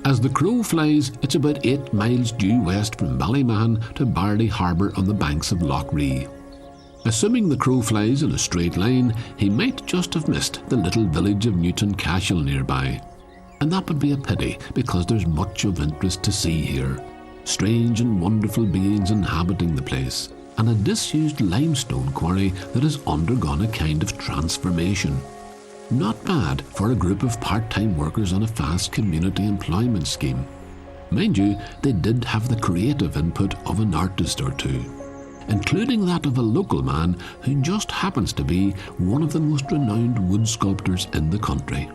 As the crow flies, it's about 8 miles due west from Mahon to Barley Harbour on the banks of Loch Ree. Assuming the crow flies in a straight line, he might just have missed the little village of Newtowncashel nearby. And that would be a pity, because there's much of interest to see here. Strange and wonderful beings inhabiting the place, and a disused limestone quarry that has undergone a kind of transformation. Not bad for a group of part-time workers on a fast community employment scheme. Mind you, they did have the creative input of an artist or two, including that of a local man who just happens to be one of the most renowned wood sculptors in the country.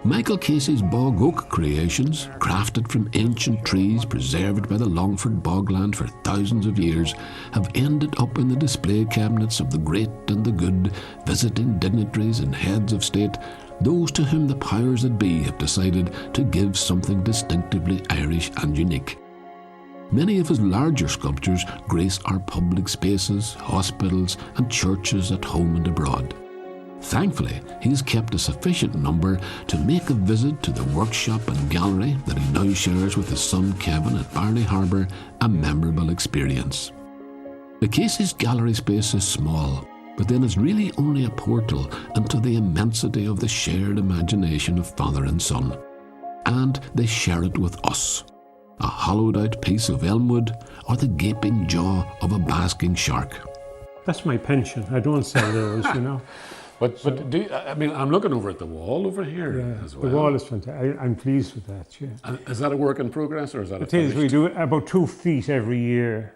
Michael Casey's bog oak creations, crafted from ancient trees preserved by the Longford bogland for thousands of years, have ended up in the display cabinets of the great and the good, visiting dignitaries and heads of state, those to whom the powers that be have decided to give something distinctively Irish and unique. Many of his larger sculptures grace our public spaces, hospitals and churches at home and abroad. Thankfully, he has kept a sufficient number to make a visit to the workshop and gallery that he now shares with his son Kevin at Barley Harbour a memorable experience. The Casey's gallery space is small, but then is really only a portal into the immensity of the shared imagination of father and son. And they share it with us. A hollowed-out piece of elmwood or the gaping jaw of a basking shark. That's my pension. I don't sell those, you know. But I'm looking over at the wall over here as well. The wall is fantastic. I'm pleased with that, yeah. And is that a work in progress or is that It is. We do about 2 feet every year.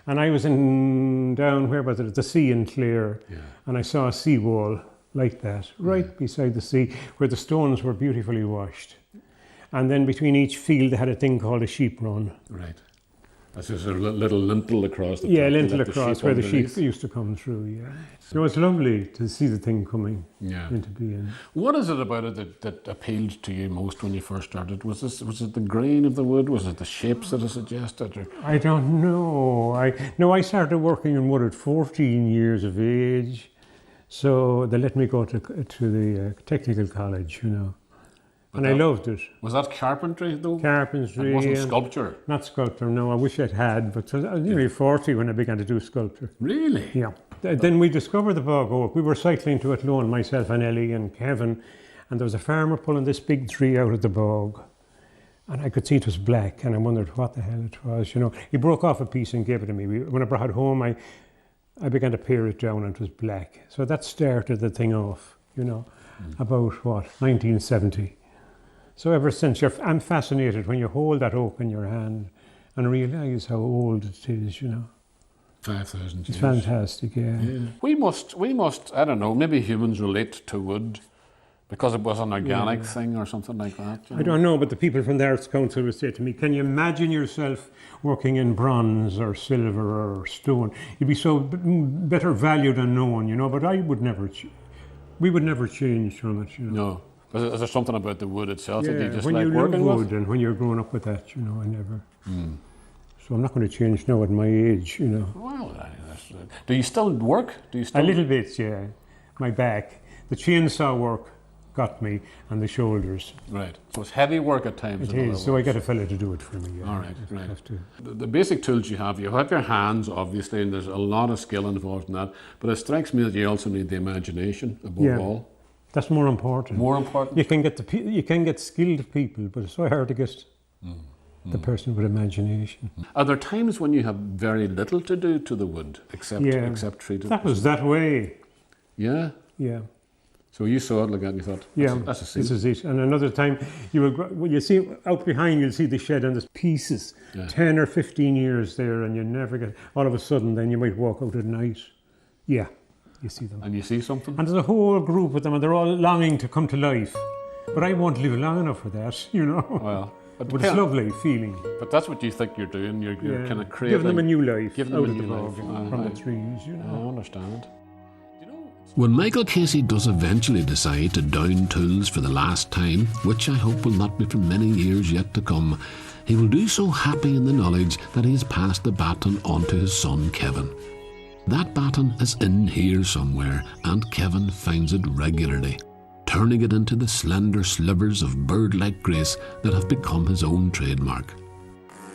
And I was down, where was it, at the sea in Clare, and I saw a seawall like that, right beside the sea, where the stones were beautifully washed. And then between each field they had a thing called a sheep run. Right. That's just a little lintel across the top. Yeah, lintel across where the sheep used to come through, yeah. Right. So it's lovely to see the thing coming into being. What is it about it that appealed to you most when you first started? Was it the grain of the wood? Was it the shapes that it suggested? Or? I don't know. I started working in wood at 14 years of age. So they let me go to the technical college, you know. And I loved it. Was that carpentry though? Carpentry. It wasn't sculpture? Not sculpture, no. I wish I'd had, but I was nearly 40 when I began to do sculpture. Really? Yeah. Then we discovered the bog oak. We were cycling to Athlone, myself and Ellie and Kevin, and there was a farmer pulling this big tree out of the bog. And I could see it was black, and I wondered what the hell it was, you know. He broke off a piece and gave it to me. When I brought it home, I began to pare it down and it was black. So that started the thing off, you know, about 1970. So ever since, I'm fascinated when you hold that oak in your hand and realise how old it is, you know. 5,000 years. It's fantastic, yeah. We must, I don't know, maybe humans relate to wood because it was an organic thing or something like that. You know? I don't know, but the people from the Arts Council would say to me, can you imagine yourself working in bronze or silver or stone? You'd be so better valued and known, you know, but we would never change from it, you know. No. Is there something about the wood itself that you just when like you working love with? wood and when you're growing up with that, you know, I never. So I'm not going to change now at my age, you know. Well, do you still work? A little bit, yeah. My back. The chainsaw work got me, and the shoulders. Right. So it's heavy work at times. It is. So I get a fella to do it for me. Yeah. All right, I have to. The basic tools you have your hands, obviously, and there's a lot of skill involved in that. But it strikes me that you also need the imagination above all. That's more important. More important? You can get skilled people, but it's so hard to get the person with imagination. Are there times when you have very little to do to the wood, except treat it? That was that way. Yeah? Yeah. So you saw it like that and you thought, that's a scene. This is it. And another time, you see out behind, you'll see the shed and there's pieces, 10 or 15 years there, and you never get, all of a sudden, then you might walk out at night. Yeah. You see them. And you see something? And there's a whole group of them, and they're all longing to come to life. But I won't live long enough for that, you know. Well, but it's lovely feeling. But that's what you think you're doing. You're kind of creating. Giving them a new life. Giving them a new life. From the trees, you know. I understand. When Michael Casey does eventually decide to down tools for the last time, which I hope will not be for many years yet to come, he will do so happy in the knowledge that he has passed the baton on to his son Kevin. That baton is in here somewhere, and Kevin finds it regularly. turning it into the slender slivers of bird-like grace that have become his own trademark.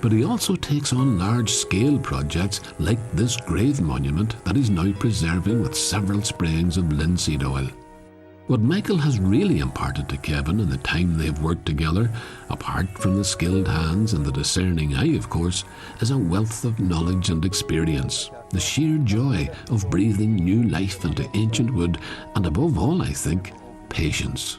But he also takes on large-scale projects like this grave monument that he's now preserving with several sprayings of linseed oil. What Michael has really imparted to Kevin in the time they've worked together, apart from the skilled hands and the discerning eye, of course, is a wealth of knowledge and experience, the sheer joy of breathing new life into ancient wood, and above all, I think, patience.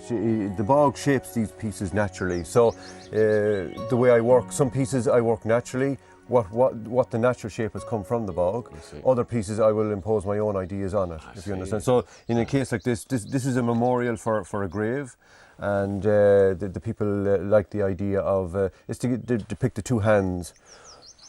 The bog shapes these pieces naturally. So the way I work, some pieces I work naturally, what the natural shape has come from the bog. Other pieces I will impose my own ideas on it, if you understand. So in a case like this is a memorial for a grave, and the people like the idea of, it's to depict the two hands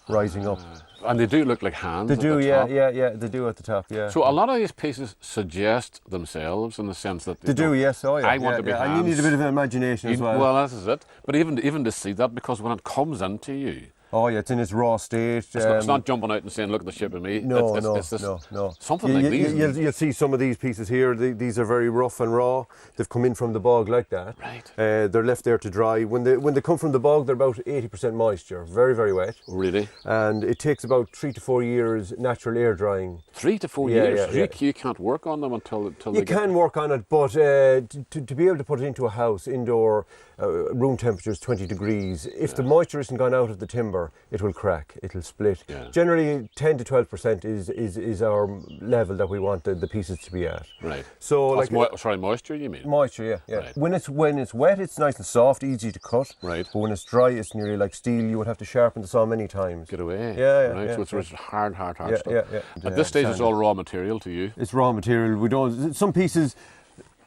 rising up. And they do look like hands. They do, at the yeah, top. yeah, they do at the top, yeah. So a lot of these pieces suggest themselves in the sense that They do, yes, oh yeah. I want to be hands. And you need a bit of imagination as well. Well, this is it. But even to see that, because when it comes into you, oh yeah, it's in its raw state. It's not jumping out and saying, look at the shape of me. No, it's no. Something like these. You'll see some of these pieces here. These are very rough and raw. They've come in from the bog like that. Right. They're left there to dry. When they come from the bog, they're about 80% moisture, very, very wet. Really? And it takes about 3 to 4 years natural air drying. 3 to 4 Yeah, years? yeah. You can't work on them until they You can work on it, but to be able to put it into a house, indoor, room temperature is 20 degrees. If the moisture isn't gone out of the timber, it will crack, it'll split. Yeah. Generally 10 to 12% is our level that we want the pieces to be at. Right. So That's like moisture, you mean? moisture, yeah. Right. When it's wet, it's nice and soft, easy to cut. Right. But when it's dry, it's nearly like steel. You would have to sharpen the saw many times. Get away. Yeah, Right. yeah, So it's hard stuff. yeah. At this stage, it's all raw material to you. It's raw material. We don't. Some pieces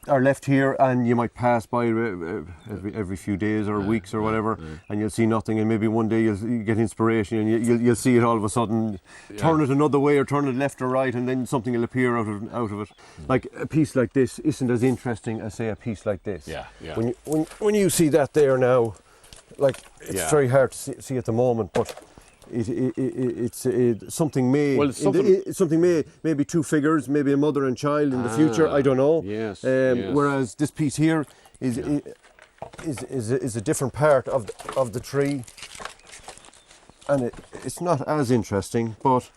are left here, and you might pass by every few days or weeks or whatever, and you'll see nothing. And maybe one day you get inspiration, and you'll see it all of a sudden. Turn it another way, or turn it left or right, and then something will appear out of it. Like a piece like this isn't as interesting as, say, a piece like this. Yeah, yeah. When you see that there now, like it's very hard to see at the moment, but. It's something may maybe two figures, maybe a mother and child in the future. I don't know. Yes, Whereas this piece here is a different part of the tree, and it's not as interesting. But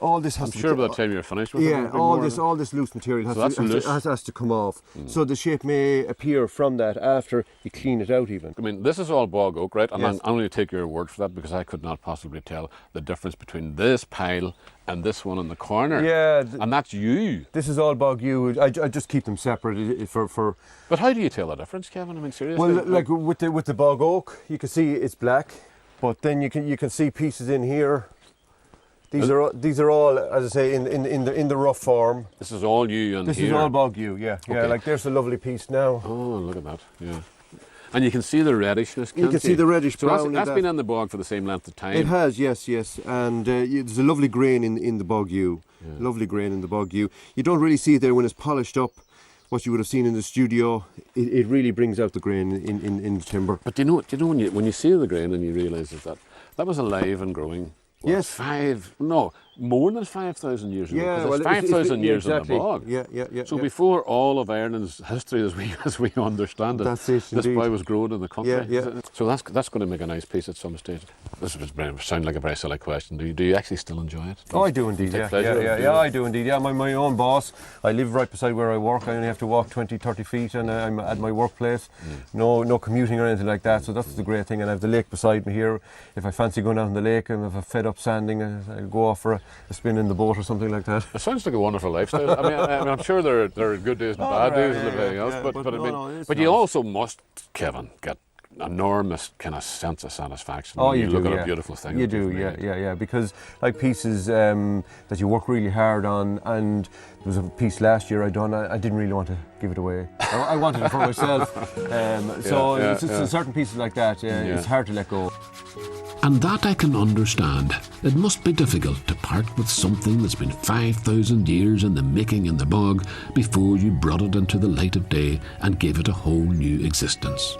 all this has I'm sure by the time you're finished with it, yeah, all this loose material has to come off. So the shape may appear from that after you clean it out even. I mean, this is all bog oak, right? And Yes. I'm only take your word for that because I could not possibly tell the difference between this pile and this one in the corner. Yeah. And that's you. This is all bog yew. I just keep them separate for. But how do you tell the difference, Kevin? I mean, seriously. Well, like with the bog oak, you can see it's black, but then you can see pieces in here. These are all, as I say, in the rough form. This is all you and This here. is all bog yew, yeah. Okay. Like there's a lovely piece now. Oh, look at that, yeah. And you can see the reddishness, can't you? can see the reddish so brown. that's been in the bog for the same length of time. It has, yes. And there's a lovely grain in the bog yew. Yeah. Lovely grain in the bog yew. You don't really see it there when it's polished up. What you would have seen in the studio, it really brings out the grain in the timber. But do you know when you see the grain and you realise that was alive and growing. Well, yes. More than 5,000 years ago. Yeah, well, 5,000 years exactly. in the bog. Yeah. So before all of Ireland's history as we understand it, That's it, this indeed. boy was grown in the country. Yeah. So that's going to make a nice piece at some stage. This would sound like a very silly question. Do you actually still enjoy it? Oh, I do indeed, Take pleasure in doing yeah, it? I do indeed. Yeah, I'm my own boss. I live right beside where I work. I only have to walk 20, 30 feet and I'm at my workplace. No commuting or anything like that, so that's the great thing. And I have the lake beside me here. If I fancy going out on the lake and if I'm fed up sanding, I'll go off for a spin in the boat or something like that. It sounds like a wonderful lifestyle. I mean, I'm sure there are good days and bad days and everything else, but you also must, Kevin, get enormous kind of sense of satisfaction when you look at a beautiful thing. You do, yeah. Because like pieces that you work really hard on, and there was a piece last year I didn't really want to give it away. I wanted it for myself. It's certain pieces like that. It's hard to let go. And that I can understand. It must be difficult to part with something that's been 5,000 years in the making in the bog before you brought it into the light of day and gave it a whole new existence.